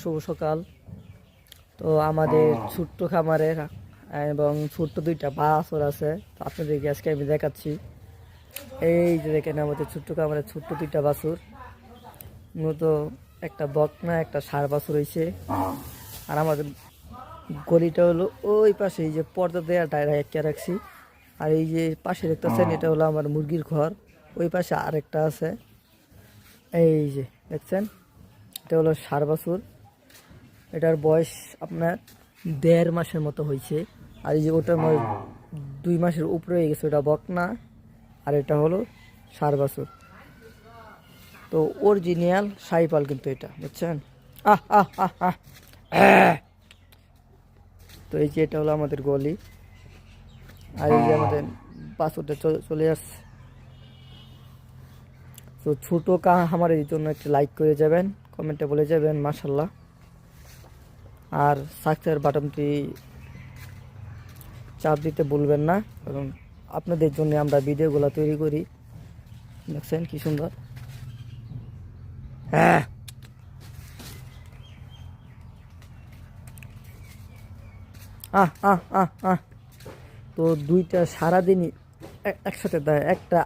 শুভ সকাল। তো আমাদের ছোট্ট খামারে এবং ছোট্ট দুইটা বাছুর আছে, তো আপনাদেরকে আজকে আমি দেখাচ্ছি। এই যে দেখেন আমাদের ছোট্ট খামারে ছোট্ট দুইটা বাছুর, মূলত একটা বকনা একটা ষাঁড় বাছুর হয়েছে। আর আমাদের গলিটা হলো ওই পাশে, এই যে পর্দা দেওয়া ডায়রা একটা রাখছি। আর এই যে পাশে দেখতেছেন, এটা হলো আমার মুরগির ঘর। ওই পাশে আরেকটা আছে, এই যে দেখছেন, এটা হলো ষাঁড় বাছুর। এটার বয়স আপনার 1.5 মাসের মতো হয়েছে। আর এই যে ওটার 2 মাসের উপরে হয়ে গেছে, ওটা বকনা। আর এটা হলো ষাঁড় বাছুর। তো অরিজিনাল সাইপাল কিন্তু এটা, বুঝছেন। আহ আহ আহ আহ আহ। তো এই যে এটা হলো আমাদের গলি। আর এই যে আমাদের বাছুরটা চলে আসছে। তো ছোট আমার এই জন্য একটা লাইক করে যাবেন, কমেন্টে বলে যাবেন মাশাল্লাহ। আর সাবস্ক্রাইব বাটনটি চাপ দিতে ভুলবেন না, কারণ আপনাদের জন্য আমরা ভিডিওগুলো তৈরি করি। দেখছেন কি সুন্দর। হ্যাঁ, আহ আহ আহ আহ। তো দুইটা সারাদিনই একসাথে দেয়, একটা